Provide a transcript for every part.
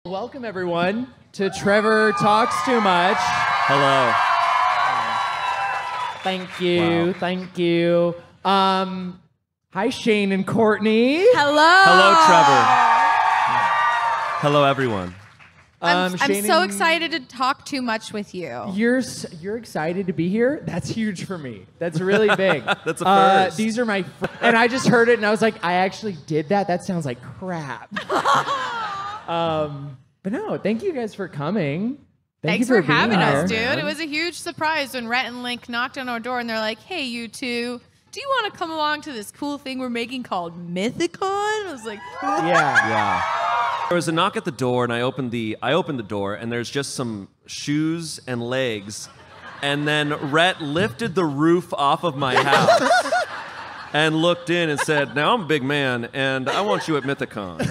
Welcome, everyone, to Trevor Talks Too Much. Hello. Thank you. Wow. Thank you. Hi, Shayne and Courtney. Hello. Hello, Trevor. Hello, everyone. I'm so excited to talk too much with you. You're excited to be here? That's huge for me. That's really big. That's a first. These are my and I just heard it and I was like, I actually did that? That sounds like crap. But no, thank you guys for coming. Thanks for having us, dude. It was a huge surprise when Rhett and Link knocked on our door and they're like, hey, you two, do you want to come along to this cool thing we're making called Mythicon? I was like, cool. Yeah. There was a knock at the door, and I opened the door, and there's just some shoes and legs, and then Rhett lifted the roof off of my house and looked in and said, "Now I'm a big man, and I want you at Mythicon."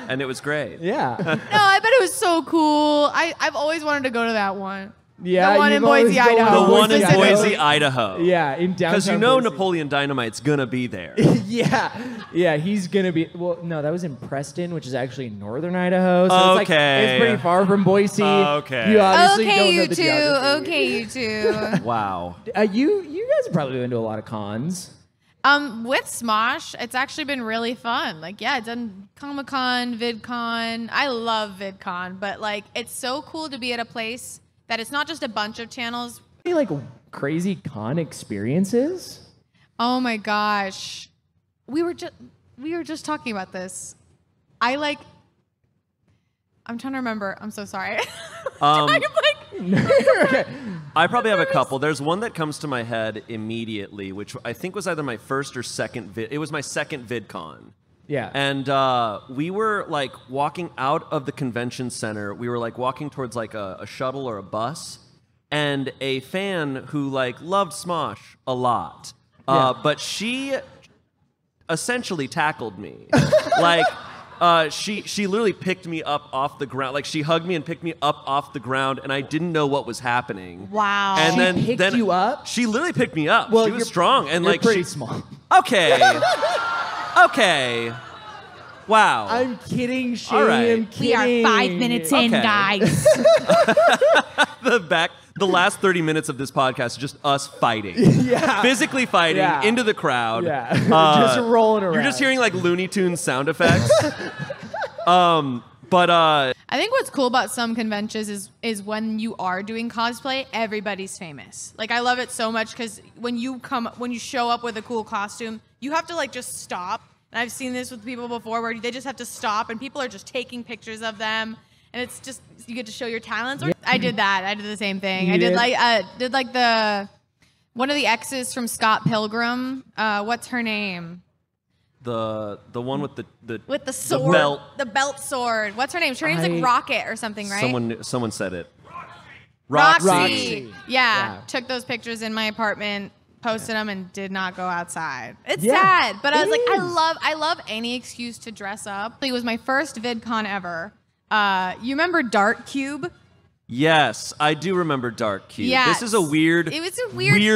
And it was great. Yeah. No, I bet it was so cool. I've always wanted to go to that one. Yeah, the one in Boise, Idaho. The one in Boise, Idaho. Yeah, in downtown. Because you know Boise. Napoleon Dynamite's gonna be there. Yeah, he's gonna be. Well, no, that was in Preston, which is actually northern Idaho. So it's pretty far from Boise. Okay. You obviously don't know the geography. Okay, you two. Wow. You guys have probably been to a lot of cons. With Smosh, it's actually been really fun. Like, yeah, I've done Comic-Con, VidCon. I love VidCon, but like, it's so cool to be at a place that it's not just a bunch of channels. Any like crazy con experiences? Oh my gosh, we were just talking about this. I'm trying to remember. I'm so sorry. I probably have a couple. There's one that comes to my head immediately, which I think was either my first or second It was my second VidCon. Yeah. And we were like walking out of the convention center. We were like walking towards like a shuttle or a bus, and a fan who like loved Smosh a lot, but she essentially tackled me. Like she literally picked me up off the ground. Like she hugged me and picked me up off the ground, and I didn't know what was happening. Wow. And she picked you up? She literally picked me up. Well, she was strong and you're like pretty small. Okay. Okay. Wow. I'm kidding, Shayne. All right. I'm kidding. We are 5 minutes in, guys. The last 30 minutes of this podcast is just us fighting. Yeah. Physically fighting into the crowd. Yeah. Just rolling around. You're just hearing like Looney Tunes sound effects. I think what's cool about some conventions is when you are doing cosplay, everybody's famous. Like, I love it so much because when you show up with a cool costume, you have to like just stop. And I've seen this with people before where they just have to stop and people are just taking pictures of them. And it's just, you get to show your talents. Yeah. I did that. I did the same thing. I did like one of the exes from Scott Pilgrim. What's her name? The one with the sword, the belt sword. What's her name? Her name's like Rocket or something, right? Someone said it. Roxy. Yeah. Took those pictures in my apartment, posted them, and did not go outside. It's sad, but I was like, I love any excuse to dress up. It was my first VidCon ever. You remember Dark Cube? Yes, I do remember Dark Cube. Yes. This is a weird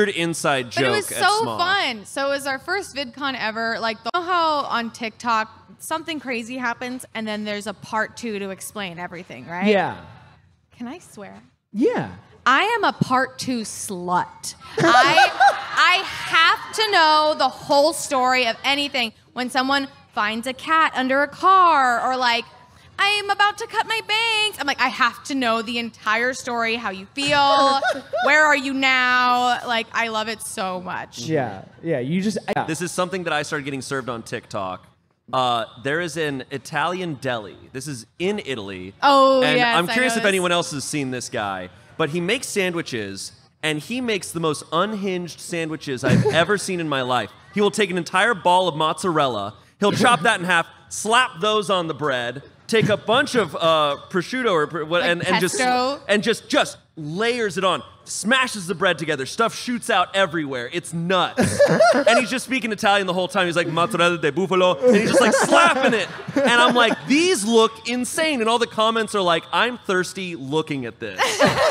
inside joke. But it was so fun. So it was our first VidCon ever. Like, you know how on TikTok something crazy happens and then there's a part 2 to explain everything, right? Yeah. Can I swear? Yeah. I am a part 2 slut. I have to know the whole story of anything. When someone finds a cat under a car, or like, I'm about to cut my bangs. I'm like, I have to know the entire story, how you feel, where are you now? Like, I love it so much. Yeah. This is something that I started getting served on TikTok. There is an Italian deli. This is in Italy. Oh, and yes, I'm curious if anyone else has seen this guy. But he makes sandwiches, and he makes the most unhinged sandwiches I've ever seen in my life. He will take an entire ball of mozzarella, he'll chop that in half, slap those on the bread, take a bunch of prosciutto and just layers it on, smashes the bread together, stuff shoots out everywhere. It's nuts. And he's just speaking Italian the whole time. He's like, mozzarella di bufalo, and he's just like slapping it. And I'm like, these look insane. And all the comments are like, I'm thirsty looking at this.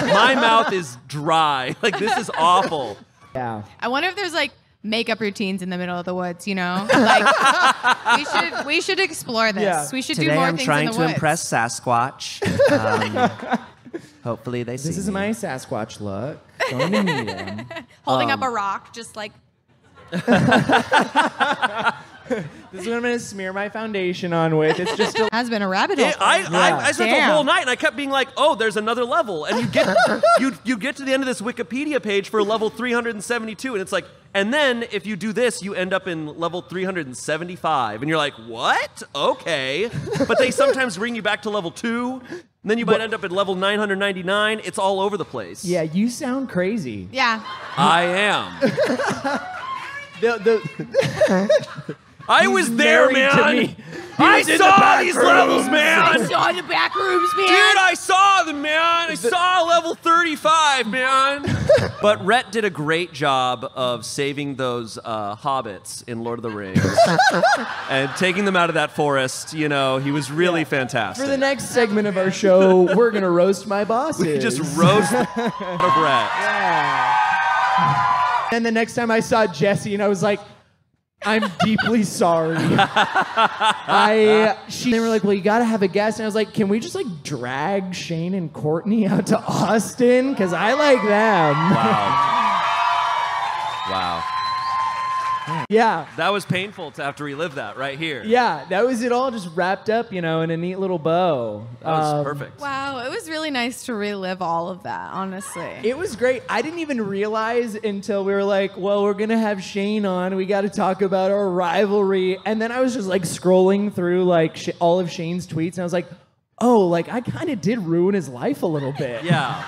My mouth is dry. Like, this is awful. Yeah. I wonder if there's like makeup routines in the middle of the woods, you know? Like, we should explore this. Yeah. We should Today do more I'm things trying in the to woods. impress Sasquatch. Hopefully they see This is me. my Sasquatch look. Going to meet him. Holding up a rock, just like, This is what I'm going to smear my foundation on with. It's just a... has been a rabbit hole. I spent the Damn. whole night and I kept being like, oh, there's another level. And you get you get to the end of this Wikipedia page for level 372. And it's like, and then if you do this, you end up in level 375. And you're like, what? Okay. But they sometimes bring you back to level 2. And then you might end up at level 999. It's all over the place. Yeah, you sound crazy. Yeah. I am. I was there, married to man. me. I saw these levels, man. saw the back rooms, man. Dude, I saw them, man. I saw level 35, man. But Rhett did a great job of saving those hobbits in Lord of the Rings and taking them out of that forest. You know, he was really fantastic. For the next segment of our show, we're going to roast my bosses. We just roast the out of Rhett. Yeah. And the next time I saw Jesse, and I was like, I'm deeply sorry. They were like, well, you got to have a guest. And I was like, can we just like drag Shayne and Courtney out to Austin? Because I like them. Wow. Yeah. That was painful to have to relive that right here. Yeah, that was it all just wrapped up, you know, in a neat little bow. That was perfect. Wow, it was really nice to relive all of that, honestly. It was great. I didn't even realize until we were like, well, we're going to have Shayne on. We got to talk about our rivalry. And then I was just like scrolling through like all of Shayne's tweets. And I was like, oh, like I kind of did ruin his life a little bit. Yeah.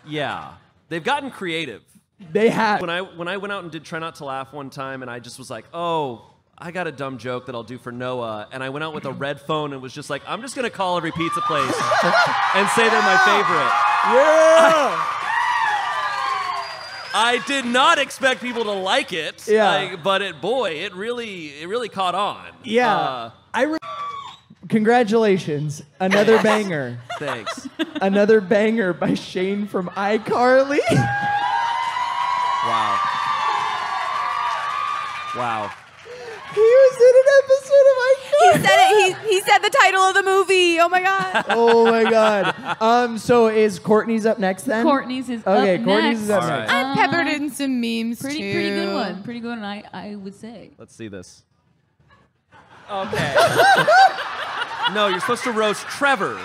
Yeah. They've gotten creative. They had. When I went out and did Try Not to Laugh one time, and I just was like, oh, I got a dumb joke that I'll do for Noah, and I went out with a red phone and was just like, I'm just gonna call every pizza place and say they're my favorite. Yeah. I did not expect people to like it. Yeah. But it really caught on. Yeah. Congratulations. Another banger. Thanks. Another banger by Shayne from iCarly. Wow. Wow. He was in an episode of iCarly. He said it. He said the title of the movie. Oh my god. Oh my god. So is Courtney's up next then? Courtney's is Okay, up Courtney's next. is up All next. right. I'm peppered in some memes Pretty too. good one. Pretty good one, I would say. Let's see this. Okay. No, you're supposed to roast Trevor.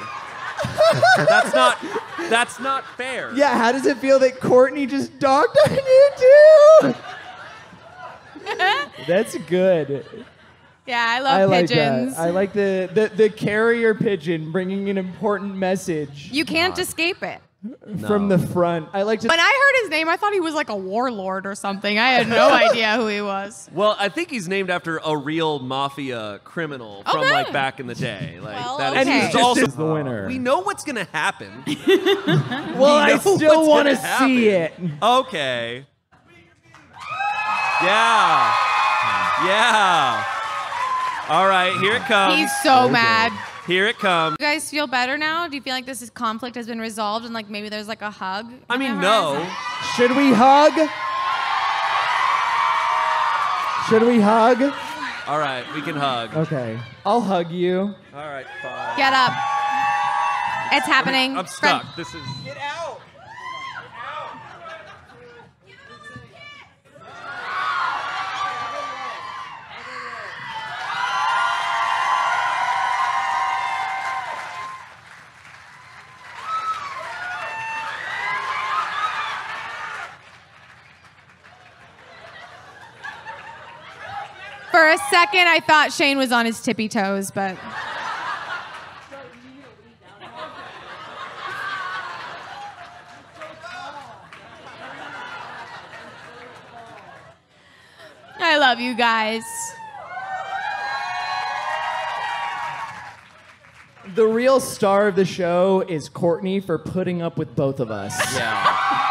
That's not fair. Yeah, how does it feel that Courtney just dogged on you too? That's good. Yeah, I love like pigeons. that. I like the carrier pigeon bringing an important message You can't escape it. from the front. I like to. When I heard his name, I thought he was like a warlord or something. I had no idea who he was. Well, I think he's named after a real mafia criminal from Okay. like back in the day. Like Well, that and okay. he's is just also the winner. We know what's gonna happen. Well, I know still what's want to gonna see it. happen. Okay. Yeah. Yeah. All right, here it comes. He's so mad. Here it comes. You guys feel better now? Do you feel like this conflict has been resolved and like maybe there's like a hug? I mean, on the no. horizon? Should we hug? Should we hug? All right, we can hug. Okay. I'll hug you. All right, fine. Get up. It's happening. I'm stuck. This is. Get out. For a second, I thought Shayne was on his tippy toes, but I love you guys. The real star of the show is Courtney for putting up with both of us. Yeah.